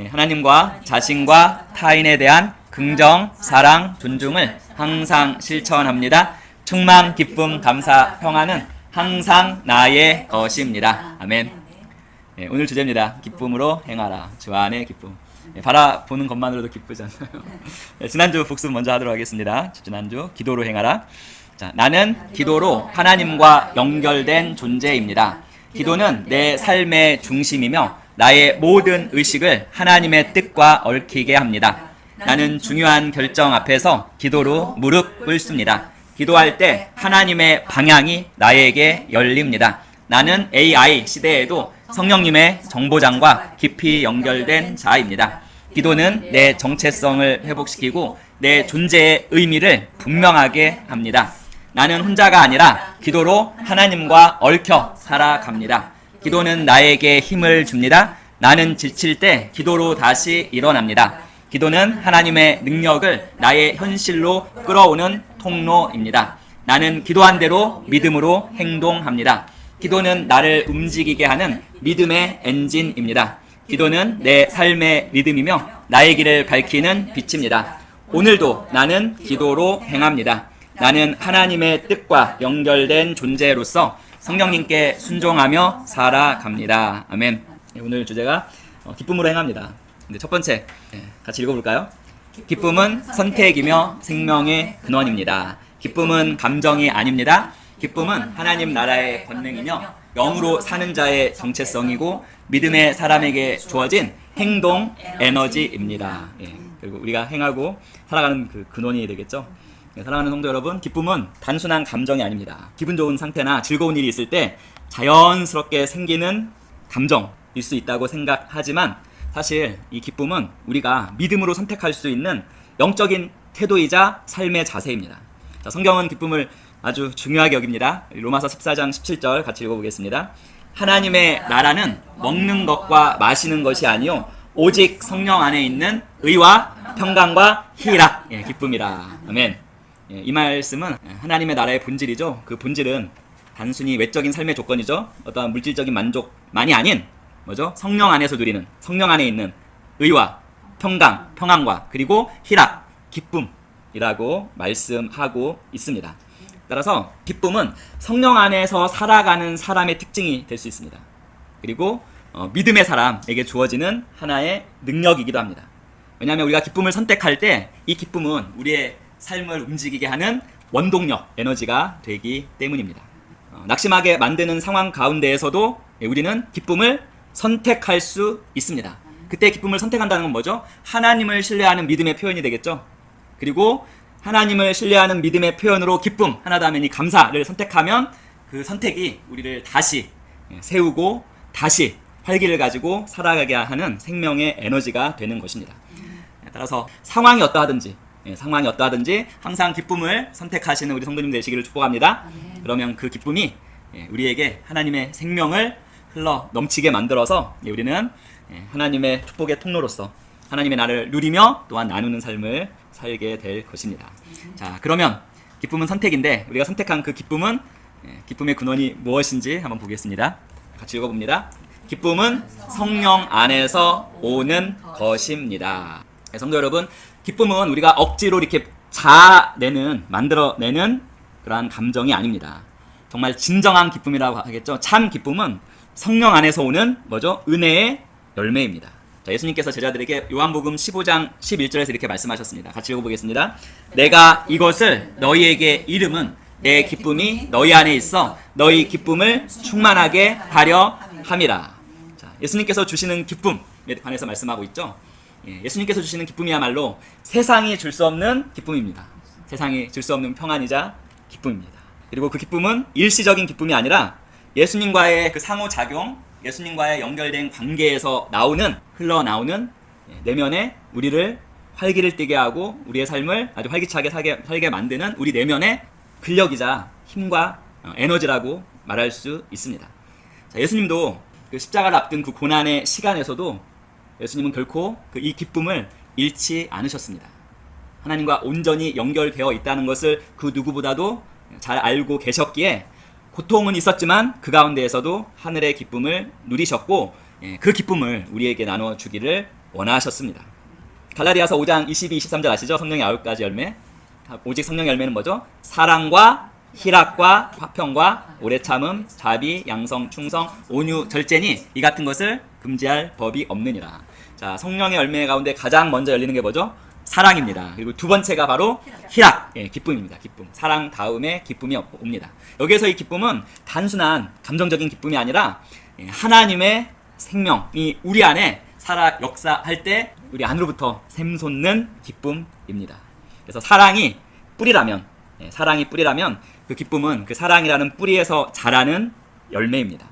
하나님과 자신과 타인에 대한 긍정, 사랑, 존중을 항상 실천합니다. 충만, 기쁨, 감사, 평안은 항상 나의 것입니다. 아멘. 오늘 주제입니다. 기쁨으로 행하라. 주 안의 기쁨. 바라보는 것만으로도 기쁘지 않나요? 지난주 복습 먼저 하도록 하겠습니다. 지난주 기도로 행하라. 자, 나는 기도로 하나님과 연결된 존재입니다. 기도는 내 삶의 중심이며 나의 모든 의식을 하나님의 뜻과 얽히게 합니다. 나는 중요한 결정 앞에서 기도로 무릎 꿇습니다. 기도할 때 하나님의 방향이 나에게 열립니다. 나는 AI 시대에도 성령님의 정보장과 깊이 연결된 자입니다. 기도는 내 정체성을 회복시키고 내 존재의 의미를 분명하게 합니다. 나는 혼자가 아니라 기도로 하나님과 얽혀 살아갑니다. 기도는 나에게 힘을 줍니다. 나는 지칠 때 기도로 다시 일어납니다. 기도는 하나님의 능력을 나의 현실로 끌어오는 통로입니다. 나는 기도한 대로 믿음으로 행동합니다. 기도는 나를 움직이게 하는 믿음의 엔진입니다. 기도는 내 삶의 리듬이며 나의 길을 밝히는 빛입니다. 오늘도 나는 기도로 행합니다. 나는 하나님의 뜻과 연결된 존재로서 성령님께 순종하며 살아갑니다. 아멘. 오늘 주제가 기쁨으로 행합니다. 근데 첫 번째 같이 읽어볼까요? 기쁨은 선택이며 생명의 근원입니다. 기쁨은 감정이 아닙니다. 기쁨은 하나님 나라의 권능이며 영으로 사는 자의 정체성이고 믿음의 사람에게 주어진 행동 에너지입니다. 그리고 우리가 행하고 살아가는 그 근원이 되겠죠. 사랑하는 성도 여러분, 기쁨은 단순한 감정이 아닙니다. 기분 좋은 상태나 즐거운 일이 있을 때 자연스럽게 생기는 감정일 수 있다고 생각하지만 사실 이 기쁨은 우리가 믿음으로 선택할 수 있는 영적인 태도이자 삶의 자세입니다. 자, 성경은 기쁨을 아주 중요하게 여깁니다. 로마서 14장 17절 같이 읽어보겠습니다. 하나님의 나라는 먹는 것과 마시는 것이 아니요 오직 성령 안에 있는 의와 평강과 희락, 기쁨이라. 아멘. 이 말씀은 하나님의 나라의 본질이죠. 그 본질은 단순히 외적인 삶의 조건이죠. 어떠한 물질적인 만족만이 아닌 뭐죠? 성령 안에서 누리는, 성령 안에 있는 의와 평강, 평안과 그리고 희락, 기쁨이라고 말씀하고 있습니다. 따라서 기쁨은 성령 안에서 살아가는 사람의 특징이 될 수 있습니다. 그리고 믿음의 사람에게 주어지는 하나의 능력이기도 합니다. 왜냐하면 우리가 기쁨을 선택할 때 이 기쁨은 우리의 삶을 움직이게 하는 원동력, 에너지가 되기 때문입니다. 낙심하게 만드는 상황 가운데에서도 우리는 기쁨을 선택할 수 있습니다. 그때 기쁨을 선택한다는 건 뭐죠? 하나님을 신뢰하는 믿음의 표현이 되겠죠. 그리고 하나님을 신뢰하는 믿음의 표현으로 기쁨, 하나 다음에 이 감사를 선택하면 그 선택이 우리를 다시 세우고 다시 활기를 가지고 살아가게 하는 생명의 에너지가 되는 것입니다. 따라서 상황이 어떠하든지 항상 기쁨을 선택하시는 우리 성도님 되시기를 축복합니다. 그러면 그 기쁨이 우리에게 하나님의 생명을 흘러 넘치게 만들어서 우리는 하나님의 축복의 통로로서 하나님의 나를 누리며 또한 나누는 삶을 살게 될 것입니다. 자, 그러면 기쁨은 선택인데 우리가 선택한 그 기쁨은 기쁨의 근원이 무엇인지 한번 보겠습니다. 같이 읽어봅니다. 기쁨은 성령 안에서 오는 것입니다. 성도 여러분, 기쁨은 우리가 억지로 이렇게 만들어내는 그러한 감정이 아닙니다. 정말 진정한 기쁨이라고 하겠죠. 참 기쁨은 성령 안에서 오는 뭐죠? 은혜의 열매입니다. 자, 예수님께서 제자들에게 요한복음 15장 11절에서 이렇게 말씀하셨습니다. 같이 읽어보겠습니다. 내가 이것을 너희에게 이름은 내 기쁨이 너희 안에 있어 너희 기쁨을 충만하게 하려 함이라. 자, 예수님께서 주시는 기쁨에 관해서 말씀하고 있죠. 예수님께서 주시는 기쁨이야말로 세상이 줄 수 없는 기쁨입니다. 세상이 줄 수 없는 평안이자 기쁨입니다. 그리고 그 기쁨은 일시적인 기쁨이 아니라 예수님과의 그 상호작용, 예수님과의 연결된 관계에서 흘러나오는 내면의 우리를 활기를 띠게 하고 우리의 삶을 아주 활기차게 살게 만드는 우리 내면의 근력이자 힘과 에너지라고 말할 수 있습니다. 자, 예수님도 그 십자가를 앞둔 그 고난의 시간에서도 예수님은 결코 이 기쁨을 잃지 않으셨습니다. 하나님과 온전히 연결되어 있다는 것을 그 누구보다도 잘 알고 계셨기에 고통은 있었지만 그 가운데에서도 하늘의 기쁨을 누리셨고 그 기쁨을 우리에게 나눠주기를 원하셨습니다. 갈라디아서 5장 22, 23절 아시죠? 성령의 9가지 열매. 오직 성령의 열매는 뭐죠? 사랑과 희락과 화평과 오래 참음, 자비, 양성, 충성, 온유, 절제니 이 같은 것을 금지할 법이 없느니라. 자, 성령의 열매 가운데 가장 먼저 열리는 게 뭐죠? 사랑입니다. 그리고 두 번째가 바로 희락, 기쁨입니다. 기쁨. 사랑 다음에 기쁨이 옵니다. 여기에서 이 기쁨은 단순한 감정적인 기쁨이 아니라 하나님의 생명이 우리 안에 살아 역사할 때 우리 안으로부터 샘솟는 기쁨입니다. 그래서 사랑이 뿌리라면 그 기쁨은 그 사랑이라는 뿌리에서 자라는 열매입니다.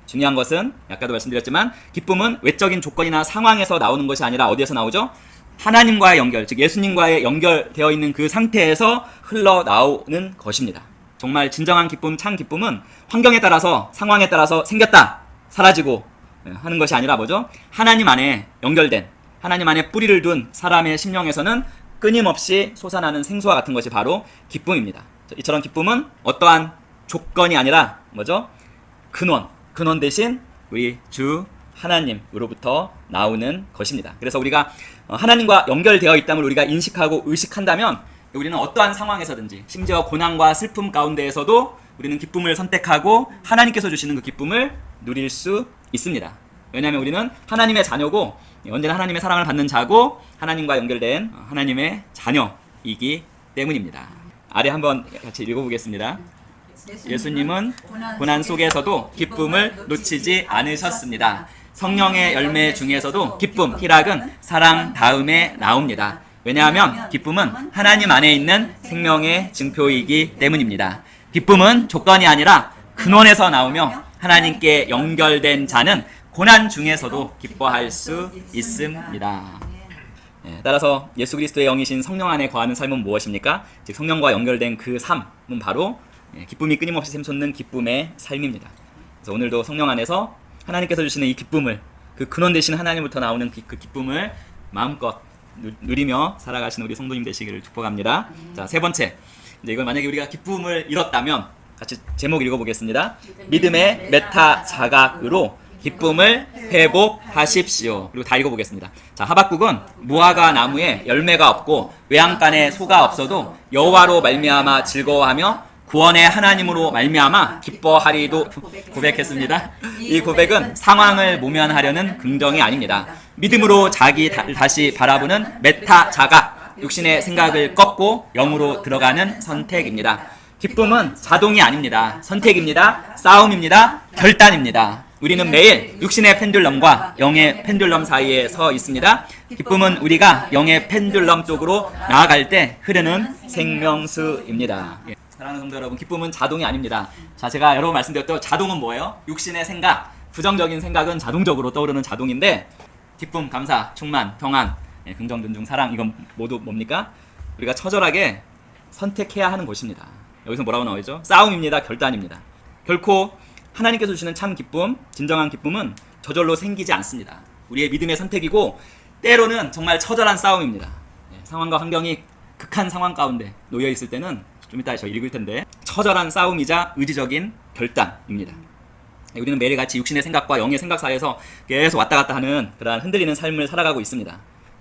중요한 것은 아까도 말씀드렸지만 기쁨은 외적인 조건이나 상황에서 나오는 것이 아니라 어디에서 나오죠? 하나님과의 연결, 즉 예수님과의 연결되어 있는 그 상태에서 흘러나오는 것입니다. 정말 진정한 기쁨, 참 기쁨은 환경에 따라서, 상황에 따라서 생겼다, 사라지고 하는 것이 아니라 뭐죠? 하나님 안에 연결된, 하나님 안에 뿌리를 둔 사람의 심령에서는 끊임없이 솟아나는 생수와 같은 것이 바로 기쁨입니다. 이처럼 기쁨은 어떠한 조건이 아니라 뭐죠? 근원 대신 우리 주 하나님으로부터 나오는 것입니다. 그래서 우리가 하나님과 연결되어 있다면 우리가 인식하고 의식한다면 우리는 어떠한 상황에서든지 심지어 고난과 슬픔 가운데에서도 우리는 기쁨을 선택하고 하나님께서 주시는 그 기쁨을 누릴 수 있습니다. 왜냐하면 우리는 하나님의 자녀고 언제나 하나님의 사랑을 받는 자고 하나님과 연결된 하나님의 자녀이기 때문입니다. 아래 한번 같이 읽어보겠습니다. 예수님은 고난 속에서도 기쁨을 놓치지 않으셨습니다. 성령의 열매 중에서도 기쁨, 희락은 사랑 다음에 나옵니다. 왜냐하면 기쁨은 하나님 안에 있는 생명의 증표이기 때문입니다. 기쁨은 조건이 아니라 근원에서 나오며 하나님께 연결된 자는 고난 중에서도 기뻐할 수 있습니다. 따라서 예수 그리스도의 영이신 성령 안에 거하는 삶은 무엇입니까? 즉 성령과 연결된 그 삶은 바로 기쁨이 끊임없이 샘솟는 기쁨의 삶입니다. 그래서 오늘도 성령 안에서 하나님께서 주시는 이 기쁨을, 그 근원 되신 하나님부터 나오는 그 기쁨을 마음껏 누리며 살아가시는 우리 성도님 되시기를 축복합니다. 자, 세 번째, 이제 이걸 만약에 우리가 기쁨을 잃었다면 같이 제목 읽어보겠습니다. 믿음의 메타 자각으로 기쁨을 회복하십시오. 그리고 다 읽어보겠습니다. 자, 하박국은 무화과 나무에 열매가 없고 외양간에 소가 없어도 여호와로 말미암아 즐거워하며 구원의 하나님으로 말미암아 기뻐하리도 고백했습니다. 이 고백은 상황을 모면하려는 긍정이 아닙니다. 믿음으로 자기 다시 바라보는 메타 자각, 육신의 생각을 꺾고 영으로 들어가는 선택입니다. 기쁨은 자동이 아닙니다. 선택입니다. 싸움입니다. 결단입니다. 우리는 매일 육신의 펜듈럼과 영의 펜듈럼 사이에 서 있습니다. 기쁨은 우리가 영의 펜듈럼 쪽으로 나아갈 때 흐르는 생명수입니다. 사랑하는 성도 여러분, 기쁨은 자동이 아닙니다. 자, 제가 여러 번 말씀드렸던 자동은 뭐예요? 육신의 생각, 부정적인 생각은 자동적으로 떠오르는 자동인데 기쁨, 감사, 충만, 평안, 긍정, 존중, 사랑, 이건 모두 뭡니까? 우리가 처절하게 선택해야 하는 것입니다. 여기서 뭐라고 나오죠? 싸움입니다. 결단입니다. 결코 하나님께서 주시는 참 기쁨, 진정한 기쁨은 저절로 생기지 않습니다. 우리의 믿음의 선택이고 때로는 정말 처절한 싸움입니다. 상황과 환경이 극한 상황 가운데 놓여 있을 때는 좀 이따 저 읽을 텐데 처절한 싸움이자 의지적인 결단입니다. 우리는 매일같이 육신의 생각과 영의 생각 사이에서 계속 왔다 갔다 하는 그러한 흔들리는 삶을 살아가고 있습니다.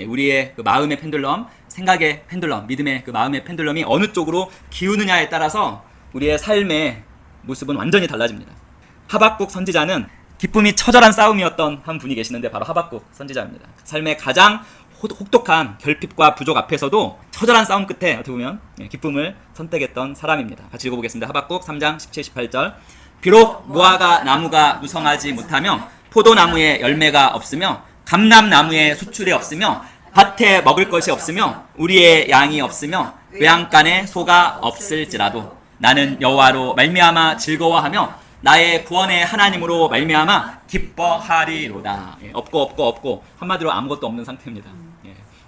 우리의 그 마음의 펜듈럼, 생각의 펜듈럼, 믿음의 그 마음의 펜듈럼이 어느 쪽으로 기우느냐에 따라서 우리의 삶의 모습은 완전히 달라집니다. 하박국 선지자는 기쁨이 처절한 싸움이었던 한 분이 계시는데 바로 하박국 선지자입니다. 삶의 가장 혹독한 결핍과 부족 앞에서도 처절한 싸움 끝에 어떻게 보면 기쁨을 선택했던 사람입니다. 같이 읽어보겠습니다. 하박국 3장 17, 18절. 비록 무화과 나무가 무성하지 못하며 포도나무에 열매가 없으며 감람나무에 수출이 없으며 밭에 먹을 것이 없으며 우리의 양이 없으며 외양간에 소가 없을지라도 나는 여호와로 말미암아 즐거워하며 나의 구원의 하나님으로 말미암아 기뻐하리로다. 없고 한마디로 아무것도 없는 상태입니다.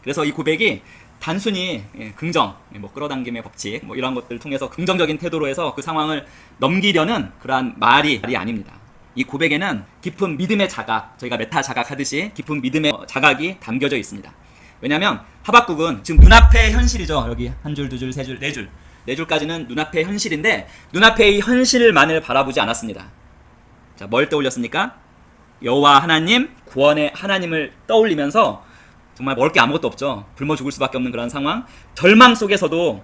그래서 이 고백이 단순히 긍정, 끌어당김의 법칙 이런 것들을 통해서 긍정적인 태도로 해서 그 상황을 넘기려는 그러한 말이 아닙니다. 이 고백에는 깊은 믿음의 자각, 저희가 메타 자각 하듯이 깊은 믿음의 자각이 담겨져 있습니다. 왜냐하면 하박국은 지금 눈앞의 현실이죠. 여기 한 줄, 두 줄, 세 줄, 네 줄까지는 눈앞의 현실인데 눈앞의 이 현실만을 바라보지 않았습니다. 자, 뭘 떠올렸습니까? 여호와 하나님, 구원의 하나님을 떠올리면서 정말 먹을 게 아무것도 없죠. 굶어 죽을 수밖에 없는 그런 상황. 절망 속에서도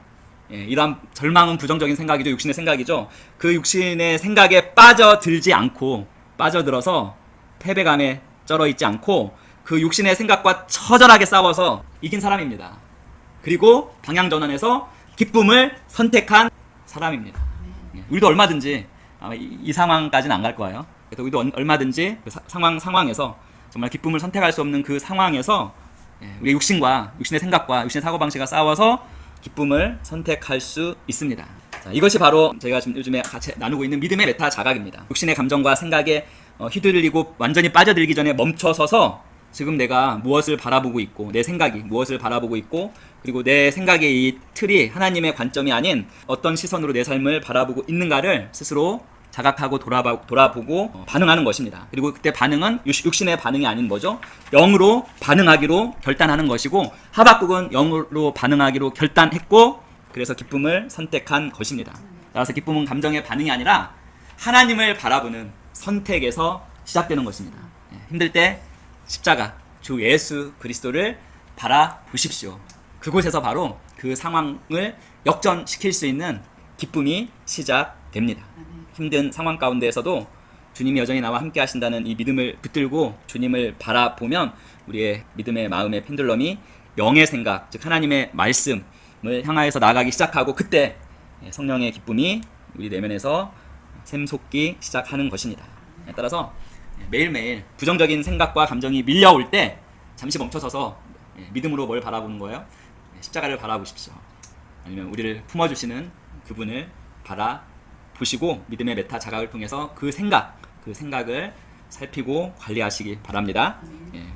이러한 절망은 부정적인 생각이죠. 육신의 생각이죠. 그 육신의 생각에 빠져들지 않고 빠져들어서 패배감에 쩔어 있지 않고 그 육신의 생각과 처절하게 싸워서 이긴 사람입니다. 그리고 방향 전환해서 기쁨을 선택한 사람입니다. 우리도 얼마든지 아마 이 상황까지는 안 갈 거예요. 그래서 우리도 얼마든지 그 상황에서 정말 기쁨을 선택할 수 없는 그 상황에서 우리의 육신의 생각과 육신의 사고방식과 싸워서 기쁨을 선택할 수 있습니다. 자, 이것이 바로 저희가 지금 요즘에 같이 나누고 있는 믿음의 메타 자각입니다. 육신의 감정과 생각에 휘둘리고 완전히 빠져들기 전에 멈춰서서 지금 내가 무엇을 바라보고 있고 내 생각이 무엇을 바라보고 있고 그리고 내 생각의 이 틀이 하나님의 관점이 아닌 어떤 시선으로 내 삶을 바라보고 있는가를 스스로 자각하고 돌아보고 반응하는 것입니다. 그리고 그때 반응은 육신의 반응이 아닌 뭐죠? 영으로 반응하기로 결단하는 것이고 하박국은 영으로 반응하기로 결단했고 그래서 기쁨을 선택한 것입니다. 따라서 기쁨은 감정의 반응이 아니라 하나님을 바라보는 선택에서 시작되는 것입니다. 힘들 때 십자가, 주 예수 그리스도를 바라보십시오. 그곳에서 바로 그 상황을 역전시킬 수 있는 기쁨이 시작됩니다. 힘든 상황 가운데에서도 주님이 여전히 나와 함께 하신다는 이 믿음을 붙들고 주님을 바라보면 우리의 믿음의 마음의 펜들럼이 영의 생각, 즉 하나님의 말씀을 향하여서 나아가기 시작하고 그때 성령의 기쁨이 우리 내면에서 샘솟기 시작하는 것입니다. 따라서 매일매일 부정적인 생각과 감정이 밀려올 때 잠시 멈춰서서 믿음으로 뭘 바라보는 거예요? 십자가를 바라보십시오. 아니면 우리를 품어주시는 그분을 바라보시고 믿음의 메타 자각을 통해서 그 생각을 살피고 관리하시기 바랍니다.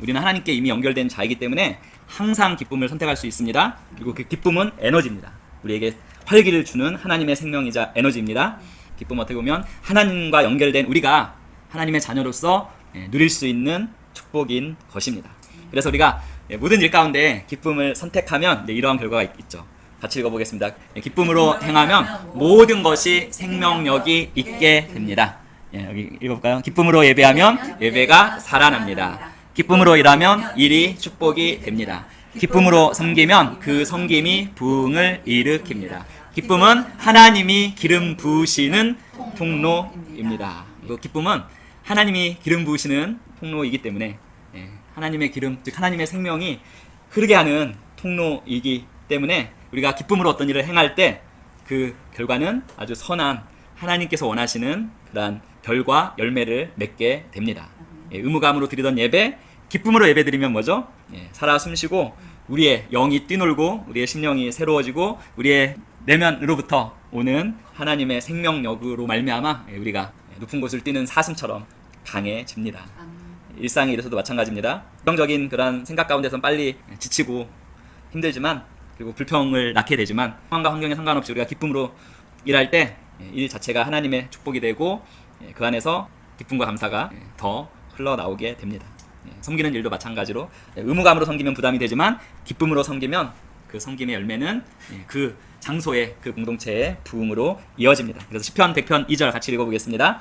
우리는 하나님께 이미 연결된 자이기 때문에 항상 기쁨을 선택할 수 있습니다. 그리고 그 기쁨은 에너지입니다. 우리에게 활기를 주는 하나님의 생명이자 에너지입니다. 기쁨은 어떻게 보면 하나님과 연결된 우리가 하나님의 자녀로서 누릴 수 있는 축복인 것입니다. 그래서 우리가 모든 일 가운데 기쁨을 선택하면 이러한 결과가 있죠. 같이 읽어보겠습니다. 기쁨으로 행하면 모든 것이 생명력이 있게 됩니다. 여기 읽어볼까요? 기쁨으로 예배하면 예배가 살아납니다. 기쁨으로 일하면 일이 축복이 됩니다. 기쁨으로 섬기면 그 섬김이 부흥을 일으킵니다. 기쁨은 하나님이 기름 부으시는 통로입니다. 기쁨은 하나님이 기름 부으시는 통로이기 때문에 하나님의 기름, 즉 하나님의 생명이 흐르게 하는 통로이기 때문에 우리가 기쁨으로 어떤 일을 행할 때 그 결과는 아주 선한 하나님께서 원하시는 그러한 결과, 열매를 맺게 됩니다. 의무감으로 드리던 예배, 기쁨으로 예배 드리면 뭐죠? 살아 숨쉬고 우리의 영이 뛰놀고 우리의 심령이 새로워지고 우리의 내면으로부터 오는 하나님의 생명력으로 말미암아 우리가 높은 곳을 뛰는 사슴처럼 강해집니다. 일상에 이래서도 마찬가지입니다. 부정적인 그런 생각 가운데서 빨리 지치고 힘들지만 그리고 불평을 낳게 되지만 상황과 환경에 상관없이 우리가 기쁨으로 일할 때 일 자체가 하나님의 축복이 되고 그 안에서 기쁨과 감사가 더 흘러나오게 됩니다. 섬기는 일도 마찬가지로 의무감으로 섬기면 부담이 되지만 기쁨으로 섬기면 그 섬김의 열매는 그 장소의 그 공동체의 부흥으로 이어집니다. 그래서 시편 100편 2절 같이 읽어보겠습니다.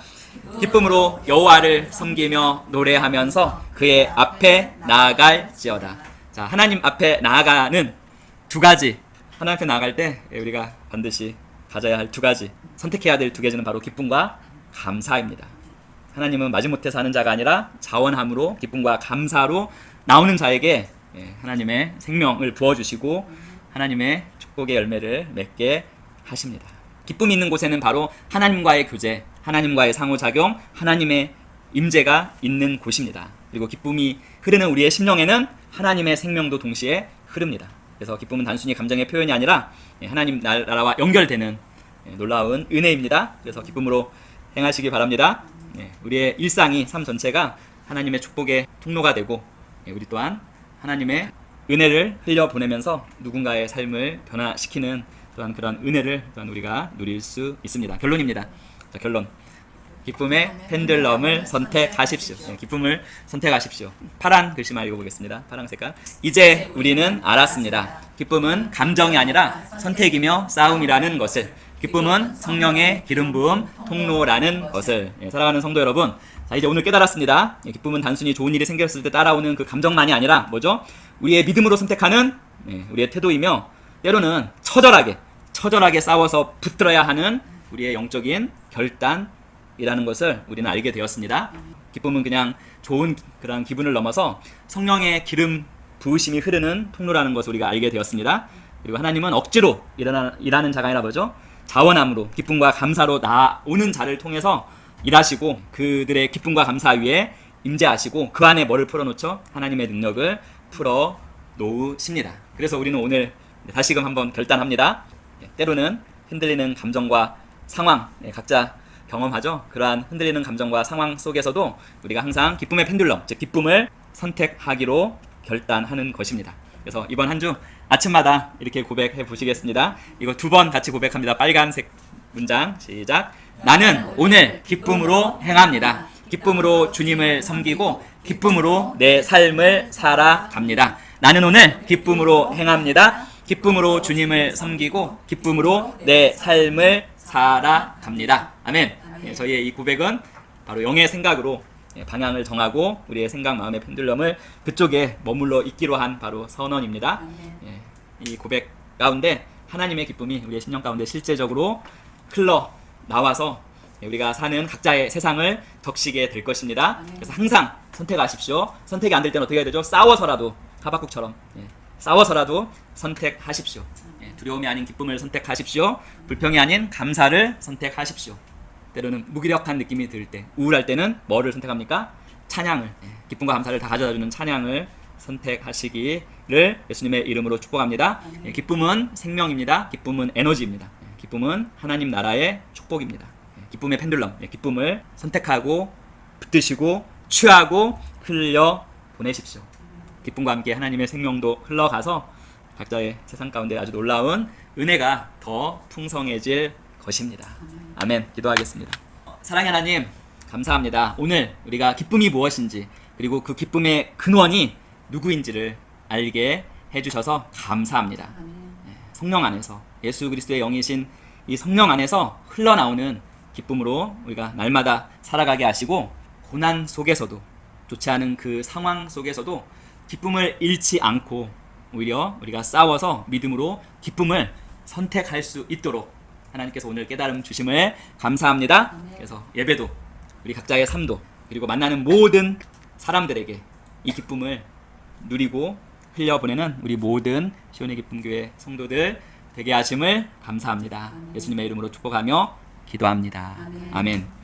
기쁨으로 여호와를 섬기며 노래하면서 그의 앞에 나아갈지어다. 자, 하나님 앞에 나아가는 두 가지, 하나님 앞에 나아갈 때 우리가 반드시 가져야 할 두 가지, 선택해야 될 두 가지는 바로 기쁨과 감사입니다. 하나님은 마지못해 사는 자가 아니라 자원함으로 기쁨과 감사로 나오는 자에게 하나님의 생명을 부어주시고 하나님의 축복의 열매를 맺게 하십니다. 기쁨이 있는 곳에는 바로 하나님과의 교제, 하나님과의 상호작용, 하나님의 임재가 있는 곳입니다. 그리고 기쁨이 흐르는 우리의 심령에는 하나님의 생명도 동시에 흐릅니다. 그래서 기쁨은 단순히 감정의 표현이 아니라 하나님 나라와 연결되는 놀라운 은혜입니다. 그래서 기쁨으로 행하시기 바랍니다. 우리의 일상이, 삶 전체가 하나님의 축복의 통로가 되고 우리 또한 하나님의 은혜를 흘려보내면서 누군가의 삶을 변화시키는 또한 그런 은혜를 또한 우리가 누릴 수 있습니다. 결론입니다. 자, 결론. 기쁨의 펜들럼을 선택하십시오. 기쁨을 선택하십시오. 파란 글씨만 읽어보겠습니다. 파란 색깔. 이제 우리는 알았습니다. 기쁨은 감정이 아니라 선택이며 싸움이라는 것을. 기쁨은 성령의 기름 부음 통로라는 것을. 사랑하는 성도 여러분, 자, 이제 오늘 깨달았습니다. 기쁨은 단순히 좋은 일이 생겼을 때 따라오는 그 감정만이 아니라 뭐죠? 우리의 믿음으로 선택하는 우리의 태도이며 때로는 처절하게 싸워서 붙들어야 하는 우리의 영적인 결단이라는 것을 우리는 알게 되었습니다. 기쁨은 그냥 좋은 그런 기분을 넘어서 성령의 기름 부으심이 흐르는 통로라는 것을 우리가 알게 되었습니다. 그리고 하나님은 억지로 일하는 자가 아니라 뭐죠? 자원함으로 기쁨과 감사로 나오는 자를 통해서 일하시고 그들의 기쁨과 감사 위에 임재하시고 그 안에 뭐를 풀어놓죠? 하나님의 능력을 풀어놓으십니다. 그래서 우리는 오늘 다시금 한번 결단합니다. 때로는 흔들리는 감정과 상황 각자 경험하죠. 그러한 흔들리는 감정과 상황 속에서도 우리가 항상 기쁨의 펜듈럼, 즉 기쁨을 선택하기로 결단하는 것입니다. 그래서 이번 한 주 아침마다 이렇게 고백해 보시겠습니다. 이거 2번 같이 고백합니다. 빨간색 문장 시작. 나는 오늘 기쁨으로 행합니다. 기쁨으로 주님을 섬기고 기쁨으로 내 삶을 살아갑니다. 나는 오늘 기쁨으로 행합니다. 기쁨으로 주님을 섬기고 기쁨으로 내 삶을 살아갑니다. 아멘. 저희의 이 고백은 바로 영의 생각으로 방향을 정하고 우리의 생각 마음의 펜듈럼을 그쪽에 머물러 있기로 한 바로 선언입니다. 이 고백 가운데 하나님의 기쁨이 우리의 심령 가운데 실제적으로 흘러 나와서 우리가 사는 각자의 세상을 적시게 될 것입니다. 그래서 항상 선택하십시오. 선택이 안 될 때는 어떻게 해야 되죠? 싸워서라도 하박국처럼 싸워서라도 선택하십시오. 두려움이 아닌 기쁨을 선택하십시오. 불평이 아닌 감사를 선택하십시오. 때로는 무기력한 느낌이 들 때, 우울할 때는 뭐를 선택합니까? 찬양을, 기쁨과 감사를 다 가져다주는 찬양을 선택하시기를 예수님의 이름으로 축복합니다. 기쁨은 생명입니다. 기쁨은 에너지입니다. 기쁨은 하나님 나라의 축복입니다. 기쁨의 펜듈럼, 기쁨을 선택하고 붙드시고 취하고 흘려 보내십시오. 기쁨과 함께 하나님의 생명도 흘러가서 각자의 세상 가운데 아주 놀라운 은혜가 더 풍성해질 것입니다. 아멘. 기도하겠습니다. 사랑의 하나님, 감사합니다. 오늘 우리가 기쁨이 무엇인지 그리고 그 기쁨의 근원이 누구인지를 알게 해주셔서 감사합니다. 성령 안에서 예수 그리스도의 영이신 이 성령 안에서 흘러나오는 기쁨으로 우리가 날마다 살아가게 하시고 고난 속에서도 좋지 않은 그 상황 속에서도 기쁨을 잃지 않고 오히려 우리가 싸워서 믿음으로 기쁨을 선택할 수 있도록 하나님께서 오늘 깨달음 주심을 감사합니다. 그래서 예배도 우리 각자의 삶도 그리고 만나는 모든 사람들에게 이 기쁨을 누리고 흘려보내는 우리 모든 시온의 기쁨교회 성도들 되게 하심을 감사합니다. 예수님의 이름으로 축복하며 기도합니다. 아멘.